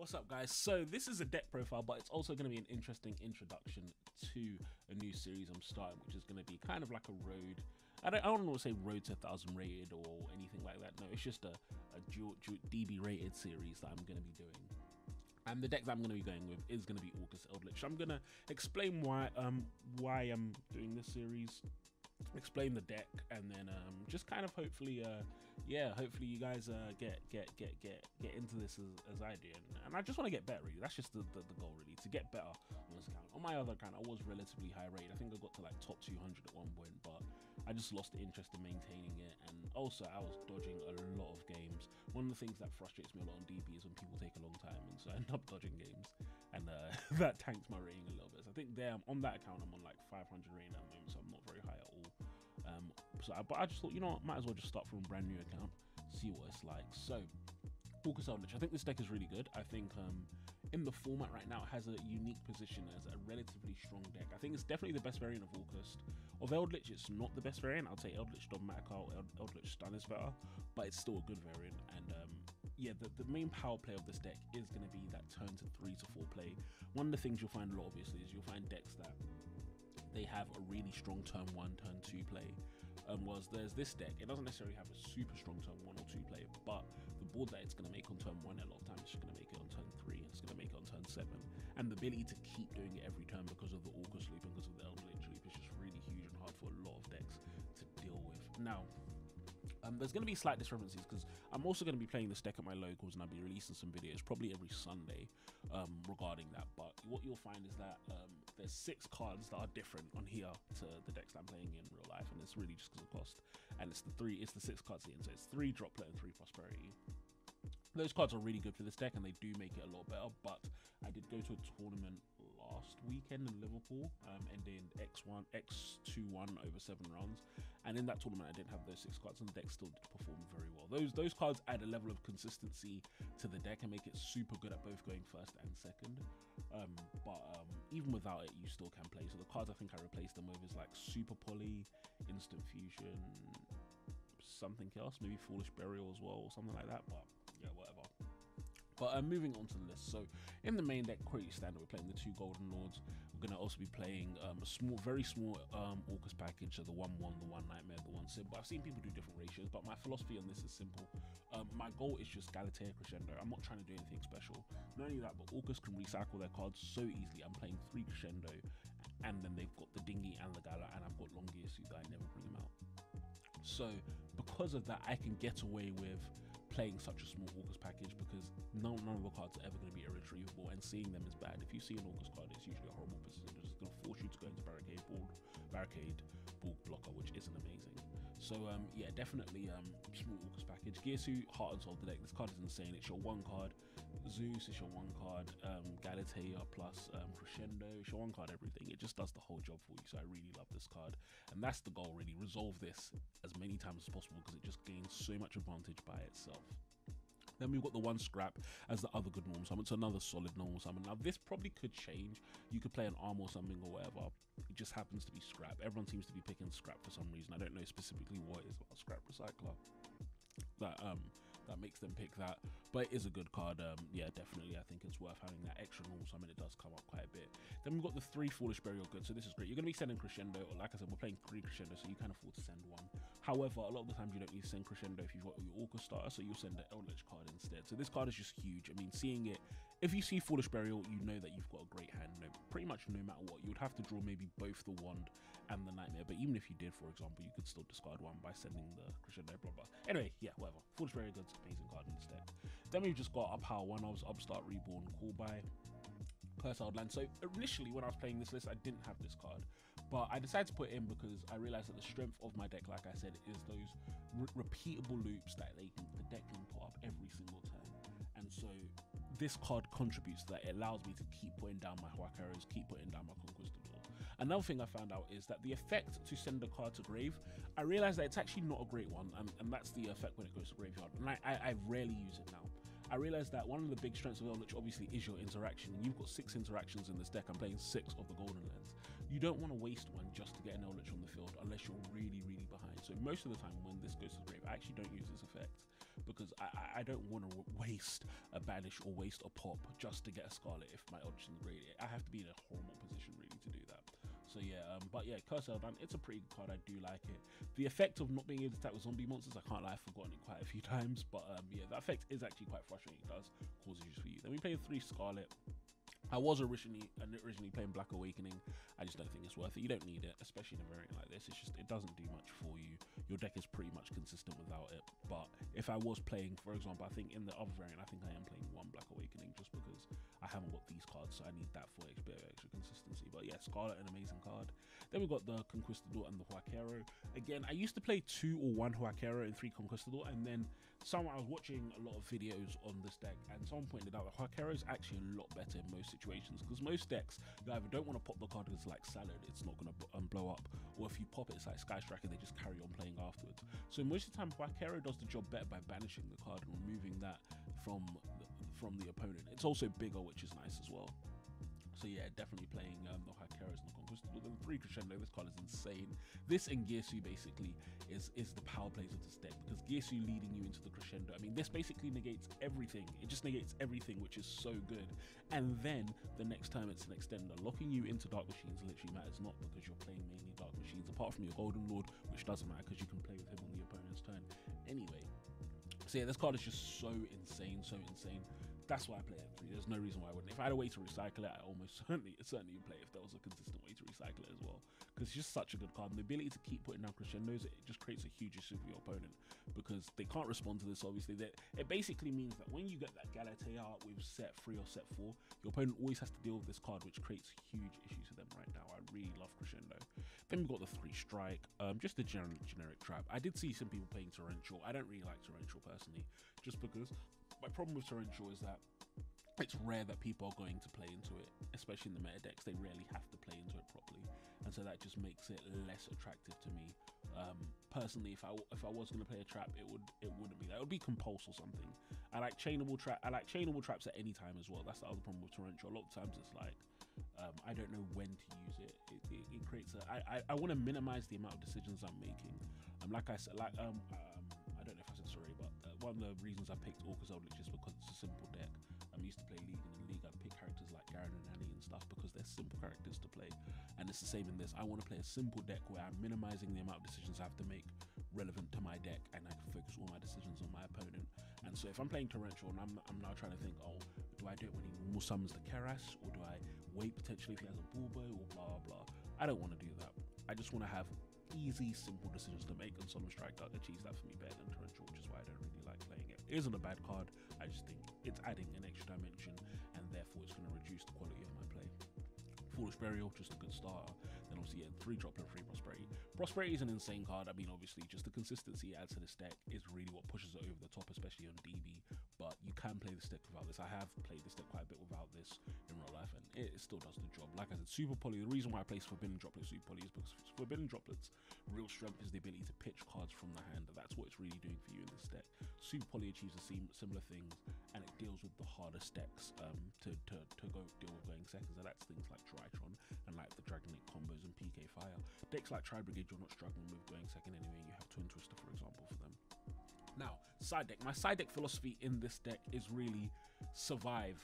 What's up, guys? So this is a deck profile, but it's also going to be an interesting introduction to a new series I'm starting, which is going to be kind of like a road. I don't want to say road to 1,000 rated or anything like that. No, it's just a dual DB rated series that I'm going to be doing. And the deck that I'm going to be going with is going to be Orcust Eldlich. I'm going to explain why I'm doing this series, explain the deck, and then just kind of hopefully you guys get into this as I did, and I just want to get better. Really, that's just the goal, really, to get better on this account. On my other account, I was relatively high rated. I think I got to like top 200 at one point, but I just lost the interest in maintaining it, and also I was dodging a lot of games. One of the things that frustrates me a lot on DB is when people take a long time, and so I end up dodging games, and that tanks my rating a little bit. So I think on that account I'm on like 500 rating at the moment, so I'm not very high at all. But I just thought, you know what, might as well just start from a brand new account, see what it's like. So Orcust Eldlich, I think this deck is really good. I think in the format right now it has a unique position as a relatively strong deck. I think it's definitely the best variant of Orcust. Of Eldlich, it's not the best variant. I'd say Eldlich Dogmatica or Eldlich Stun is better, but it's still a good variant. And yeah, the main power play of this deck is going to be that turn to 3 to 4 play. One of the things you'll find a lot, obviously, is you'll find decks that they have a really strong turn 1, turn 2 play. Whereas there's this deck, it doesn't necessarily have a super strong turn 1 or 2 play, but the board that it's going to make on turn 1 a lot of times it's going to make it on turn 3, and it's going to make it on turn 7. And the ability to keep doing it every turn because of the Orcust loop and because of the Eldlich loop is just really huge and hard for a lot of decks to deal with. Now, there's going to be slight discrepancies because I'm also going to be playing this deck at my locals, and I'll be releasing some videos probably every Sunday regarding that. But what you'll find is that there's 6 cards that are different on here to the decks that I'm playing in real life, and it's really just because of cost. And it's the 6 cards here, so it's 3 Droplet and 3 Prosperity. Those cards are really good for this deck, and they do make it a lot better. But I did go to a tournament last weekend in Liverpool, ending X2-1 over 7 rounds, and in that tournament I didn't have those 6 cards, and the deck still did perform very well. Those cards add a level of consistency to the deck and make it super good at both going first and second. But even without it, you still can play. So the cards I think I replaced them with is like Super Poly, Instant Fusion, something else, maybe Foolish Burial as well, or something like that. But yeah, whatever. But moving on to the list. So in the main deck, pretty standard, we're playing the 2 Golden Lords. We're going to also be playing a very small Orcust package, so the 1-1, the 1 Nightmare, the 1 Simple. I've seen people do different ratios, but my philosophy on this is simple. My goal is just Galatea Crescendo. I'm not trying to do anything special. Not only that, but Orcust can recycle their cards so easily. I'm playing 3 Crescendo, and then they've got the Dinghy and the Gala, and I've got Longius that I never bring them out. So because of that, I can get away with playing such a small Orcust package because none of the cards are ever going to be irretrievable, and seeing them is bad. If you see an Orcust card, it's usually a horrible position. It's going to force you to go into barricade bulk blocker, which isn't amazing. So yeah, definitely small Orcust package. Gearsu, Heart and Soul the deck. This card is insane. It's your 1 card. Zeus is your 1 card. Galatea plus Crescendo. It's your 1 card everything. It just does the whole job for you. So I really love this card, and that's the goal, really. Resolve this as many times as possible because it just gains so much advantage by itself. Then we've got the 1 Scrap as the other good normal summon. It's another solid normal summon. Now this probably could change. You could play an arm or something or whatever. It just happens to be Scrap. Everyone seems to be picking Scrap for some reason. I don't know specifically what it is about Scrap Recycler that makes them pick that, but it is a good card. Yeah, definitely I think it's worth having that extra normal summon. It does come up quite a bit. Then we've got the 3 Foolish Burial good, so this is great. You're going to be sending Crescendo, or like I said, we're playing 3 Crescendo, so you can afford to send 1. However, a lot of the times you don't need to send Crescendo if you've got your Orcust starter, so you'll send the Eldlich card instead. So this card is just huge. I mean, seeing it, if you see Foolish Burial, you know that you've got a great hand. Pretty much no matter what, you would have to draw maybe both the Wand and the Nightmare, but even if you did, for example, you could still discard 1 by sending the Crescendo, blah blah. Anyway, yeah, whatever. Foolish Burial good's amazing card in this deck. Then we've just got a Power 1. I was Upstart, Reborn, Call by, Cursed Land. So initially when I was playing this list, I didn't have this card, but I decided to put it in because I realized that the strength of my deck, like I said, is those repeatable loops that the deck can put up every single turn. And so this card contributes to that. It allows me to keep putting down my Huacaros, keep putting down my Conquistador. Another thing I found out is that the effect to send a card to grave, I realized that it's actually not a great one, and that's the effect when it goes to graveyard, and I rarely use it now. I realized that one of the big strengths of Eldlich obviously is your interaction, and you've got 6 interactions in this deck. I'm playing 6 of the Golden Lens. You don't want to waste one just to get an Eldlich on the field unless you're really, really behind. So most of the time when this goes to the grave, I actually don't use this effect. because I don't want to waste a banish or waste a pop just to get a Scarlet if my options really. I have to be in a horrible position really to do that. So yeah, but yeah, Curse Eldan, it's a pretty good card. I do like it. The effect of not being able to attack with zombie monsters, I can't lie, I've forgotten it quite a few times. But yeah, that effect is actually quite frustrating. It does cause issues for you. Then we played 3 Scarlet. I was originally playing Black Awakening. I just don't think it's worth it. You don't need it, especially in a variant like this. It's just, it doesn't do much for you. Your deck is pretty much consistent without it. But if I was playing, for example, I think in the other variant, I think I am playing 1 Black Awakening just because I haven't got these cards, so I need that for a bit of extra consistency. But yeah, Scarlet, an amazing card. Then we've got the Conquistador and the Huaquero. Again, I used to play 2 or 1 Huaquero and 3 Conquistador, and then I was watching a lot of videos on this deck, and someone pointed out that Huaquero is actually a lot better in most situations, because most decks, you either don't want to pop the card because it's like Salad, it's not going to blow up, or if you pop it, it's like Sky Striker, they just carry on playing afterwards. So most of the time, Huaquero does the job better by banishing the card and removing that from the opponent. It's also bigger, which is nice as well. So yeah, definitely playing the Huaqueros and the Conquistador. Then 3 Crescendo, this card is insane. This and Gearsu basically is the power plays of this deck, because Gearsu leading you into the Crescendo. I mean, this basically negates everything. It just negates everything, which is so good. And then the next time it's an extender, locking you into Dark Machines literally matters not, because you're playing mainly Dark Machines, apart from your Golden Lord, which doesn't matter because you can play with him on the opponent's turn anyway. So yeah, this card is just so insane, so insane. That's why I play it at 3. There's no reason why I wouldn't. If I had a way to recycle it, I almost certainly would play it if there was a consistent way to recycle it as well. Because it's just such a good card. And the ability to keep putting down crescendos, it just creates a huge issue for your opponent, because they can't respond to this, obviously. It basically means that when you get that Galatea with set 3 or set 4, your opponent always has to deal with this card, which creates huge issues for them right now. I really love Crescendo. Then we've got the 3 Strike, just a generic trap. I did see some people playing Torrential. I don't really like Torrential personally, just because my problem with Torrential is that it's rare that people are going to play into it, especially in the meta decks. They rarely have to play into it properly, and so that just makes it less attractive to me. Personally, if I was going to play a trap, it wouldn't be that. It would be Compulse or something. I like chainable traps at any time as well. That's the other problem with Torrential. A lot of times it's like I don't know when to use it. It creates I want to minimize the amount of decisions I'm making. Like I said, I don't know if I said sorry, but one of the reasons I picked Orcust Eldlich is because it's a simple deck. I used to play League, and in League I'd pick characters like Garen and Annie and stuff because they're simple characters to play. And it's the same in this. I want to play a simple deck where I'm minimizing the amount of decisions I have to make relevant to my deck, and I can focus all my decisions on my opponent. And so if I'm playing Torrential and I'm now trying to think, oh, do I do it when he normal summons the Keras, or do I wait potentially if he has a Bulbo, or blah blah. I don't want to do that. I just want to have easy, simple decisions to make, and Solemn Strike achieves that for me better than Torrential, which is why I don't really like playing it. It isn't a bad card, I just think it's adding an extra dimension, and therefore it's going to reduce the quality of my play. Foolish Burial, just a good starter. Then obviously, yeah, 3 Droplet, 3 Prosperity. Prosperity is an insane card. I mean, obviously, just the consistency it adds to this deck is really what pushes it over the top, especially on DB. But you can play this deck without this. I have played this deck quite a bit without this in real life, and it still does the job. Like I said, Super Poly, the reason why I place Forbidden Droplet Super Poly is because Forbidden Droplets' real strength is the ability to pitch cards from the hand, and that's what it's really doing for you in this deck. Super Poly achieves the same similar things, and it deals with the hardest decks to go deal with going seconds, and that's things like Drytron and like the Dragonite combos and PK Fire. Decks like Tri Brigade, you're not struggling with going second anyway. You have Twin Twister, for example, for them. Now, side deck. My side deck philosophy in this deck is really survive.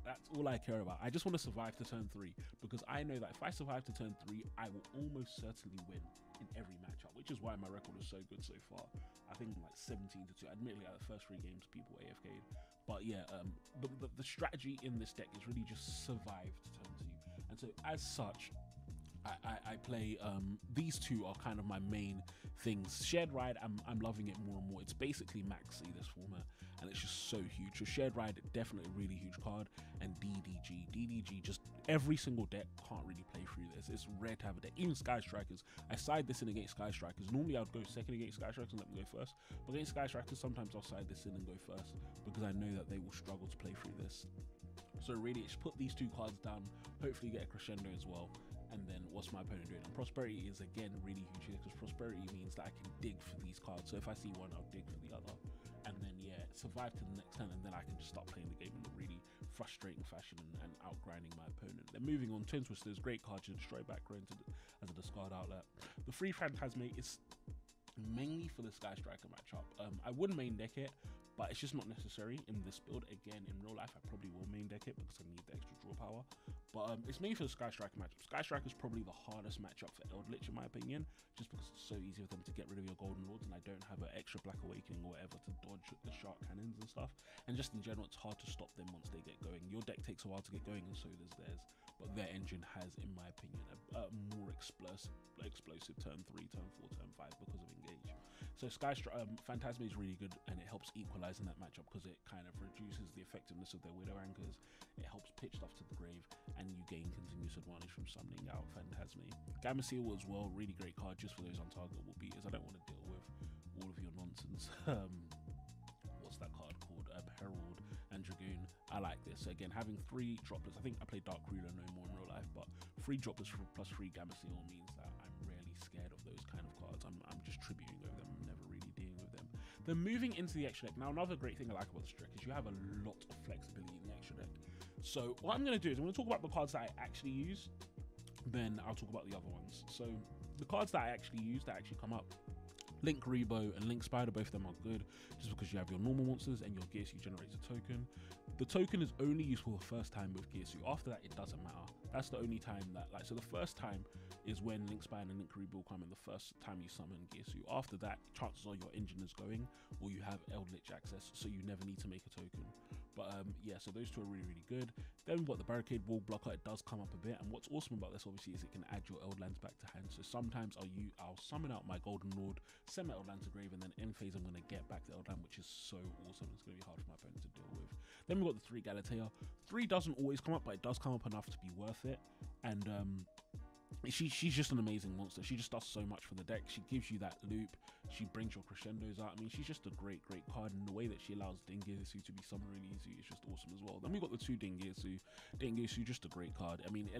That's all I care about. I just want to survive to turn 3, because I know that if I survive to turn 3, I will almost certainly win in every matchup, which is why my record is so good so far. I think like 17-2. Admittedly, at the first 3 games, people AFK'd. But yeah, the strategy in this deck is really just survive to turn 2. And so as such, I play these 2 are kind of my main things. Shared Ride, I'm loving it more and more. It's basically Maxi, this format, and it's just so huge. So Shared Ride, definitely a really huge card. And DDG, just every single deck can't really play through this. It's rare to have a deck. Even Sky Strikers, I side this in against Sky Strikers. Normally I would go second against Sky Strikers and let them go first, but against Sky Strikers sometimes I'll side this in and go first, because I know that they will struggle to play through this. So really, it's put these 2 cards down, hopefully get a Crescendo as well. And then what's my opponent doing? And Prosperity is again really huge here, because Prosperity means that I can dig for these cards. So if I see one, I'll dig for the other, and then yeah, survive to the next turn, and then I can just start playing the game in a really frustrating fashion and outgrinding my opponent. Then moving on, Twin Twister is great card to destroy background as a discard outlet. The Free Phantasmate is mainly for the Sky Striker matchup. I would main deck it, but it's just not necessary in this build. Again, in real life, I probably will main deck it because I need the extra draw power. But it's mainly for the Sky Striker matchup. Sky Striker is probably the hardest matchup for Eldlich, in my opinion, just because it's so easy for them to get rid of your Golden Lords, and I don't have an extra Black Awakening or whatever to dodge the Shark Cannons and stuff. And just in general, it's hard to stop them once they get going. Your deck takes a while to get going, and so does theirs. But their engine has, in my opinion, a more explosive turn 3, turn 4, turn 5 because of engage. So Phantasma is really good, and it helps equalize in that matchup because it kind of reduces the effectiveness of their Widow Anchors. It helps pitch stuff to the grave, and you gain continuous advantage from summoning out Phantasma. Gamma Seal as well, really great card just for those untargetable beaters. I don't want to deal with all of your nonsense. What's that card called? Herald and Dragoon. I like this. So again, having 3 droplets. I think I play Dark Ruler no more in real life, but 3 droplets plus 3 Gamma Seal means that I'm rarely scared of those kind of cards. I'm just tributing over them. I'm never really dealing with them. Then moving into the extra deck. Now, another great thing I like about this deck is you have a lot of flexibility in the extra deck. So what I'm going to do is I'm going to talk about the cards that I actually use, then I'll talk about the other ones. So the cards that I actually use, that actually come up, Link Rebo and Link Spider, both of them are good just because you have your normal monsters and your Gearsuit generates a token. The token is only useful the first time with Gearsuit. After that, it doesn't matter. That's the only time that, so the first time is when Link Spider and Link Rebo come in, the first time you summon Gearsuit. After that, chances are your engine is going or you have Eldlich access, so you never need to make a token. But yeah, so those two are really, really good. Then we've got the Barricade Wall Blocker. It does come up a bit, and what's awesome about this obviously is it can add your Eldlands back to hand. So sometimes I'll summon out my Golden Lord, send my Eldland to grave, and then end phase I'm going to get back the Eldland, which is so awesome. It's going to be hard for my opponent to deal with. Then we've got the 3 Galatea. 3 doesn't always come up, but it does come up enough to be worth it. And she's just an amazing monster. She just does so much for the deck. She gives you that loop. She brings your crescendos out. I mean, she's just a great card, and the way that she allows Dingirsu to be summoned really easy is just awesome as well. Then we got the 2 Dingirsu. Dingirsu, just a great card. I mean,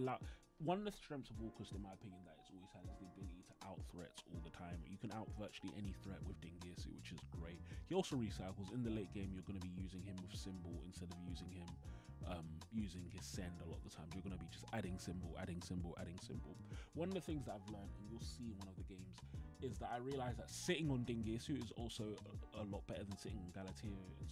one of the strengths of Orcust, in my opinion, that it's always had is the ability to out threats all the time. You can out virtually any threat with Dingirsu, which is great. He also recycles. In the late game, you're going to be using him with Symbol instead of using him using his send a lot of the times. You're going to be just adding symbol. One of the things that I've learned, and you'll see in one of the games, is that I realized that sitting on Dingirsu is also a lot better than sitting on Galatea in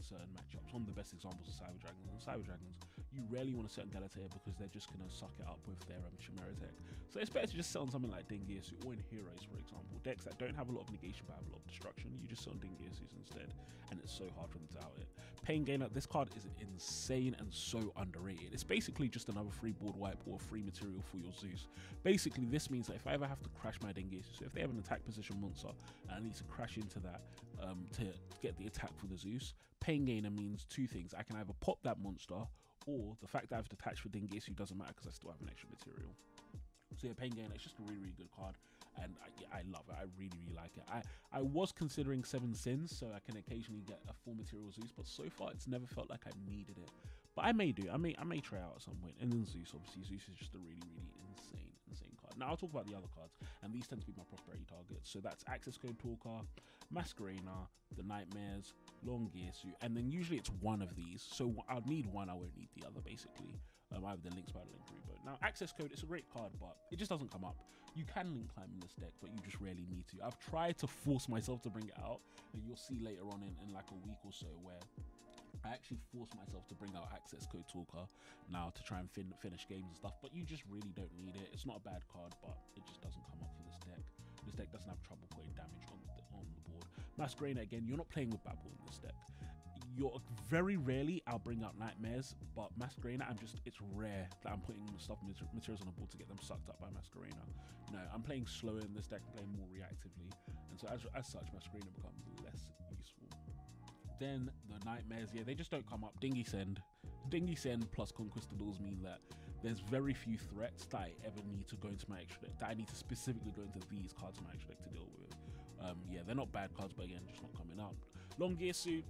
certain matchups. One of the best examples is Cyber Dragons. And Cyber Dragons, you rarely want to sit on Galatea because they're just going to suck it up with their Chimera tech. So it's better to just sit on something like Dingirsu or in Heroes, for example. Decks that don't have a lot of negation but have a lot of destruction, you just sit on Dingirsus instead, and it's so hard for them to out it. Pain Gainer, this card is insane and so underrated. It's basically just another free board wipe or free material for your Zeus. Basically, this means that if I ever have to crash my Dingirsu, so if they have an attack position monster and I need to crash into that to get the attack for the Zeus, Pain Gainer means 2 things. I can either pop that monster, or the fact that I have to attach for Dingirsu doesn't matter because I still have an extra material. So yeah, Pain Gainer, it's just a really good card, and I love it. I really like it. I was considering 7 Sins, so I can occasionally get a full material Zeus, but so far it's never felt like I needed it. But I may do. I may try out at some point. And then Zeus, obviously, Zeus is just a really insane card. Now I'll talk about the other cards, and these tend to be my prosperity targets. So that's Access Code Talker, Masquerena, the Nightmares, Long Gearsuit, and then usually it's one of these. So I'll need one, I won't need the other, basically. Either the Link Spider, Link Rebo. Now, Access Code, it's a great card, but it just doesn't come up. You can link climb in this deck, but you just rarely need to. I've tried to force myself to bring it out, and you'll see later on in like a week or so where I actually force myself to bring out Access Code Talker now to try and finish games and stuff, but you just really don't need it. It's not a bad card, but it just doesn't come up for this deck. This deck doesn't have trouble putting damage on the board. Masquerena, again, you're not playing with Babble in this deck. You're very rarely I'll bring out Nightmares, but Masquerena, it's rare that I'm putting stuff materials on the board to get them sucked up by Masquerena. No, I'm playing slower in this deck, I'm playing more reactively, and so as such, Masquerena becomes less useful. Then the Nightmares, yeah, they just don't come up. Dingy Send plus Conquistadors mean that there's very few threats that I ever need to go into my extra deck, that I need to specifically go into these cards in my extra deck to deal with. Yeah, they're not bad cards, but again, just not coming up. Long Gearsuit,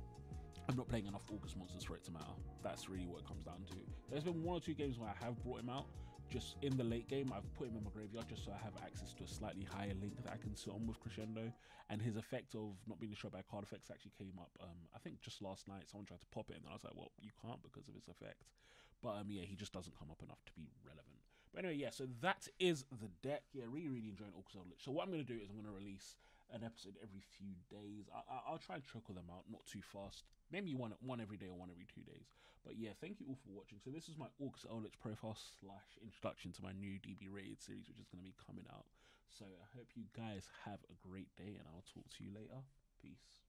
I'm not playing enough Orcust monsters for it to matter. That's really what it comes down to. There's been 1 or 2 games where I have brought him out. Just in the late game, I've put him in my graveyard just so I have access to a slightly higher link that I can sit on with Crescendo. And his effect of not being destroyed by card effects actually came up, I think just last night. Someone tried to pop it, and I was like, well, you can't because of its effect. But yeah, he just doesn't come up enough to be relevant. But anyway, yeah, so that is the deck. Yeah, really enjoying Orcust Eldlich. So what I'm going to do is I'm going to release an episode every few days. I'll try and trickle them out, not too fast. Maybe one every day or one every 2 days. But yeah, thank you all for watching. So this is my Orcust Eldich profile / introduction to my new DB rated series, which is going to be coming out. So I hope you guys have a great day, and I'll talk to you later. Peace.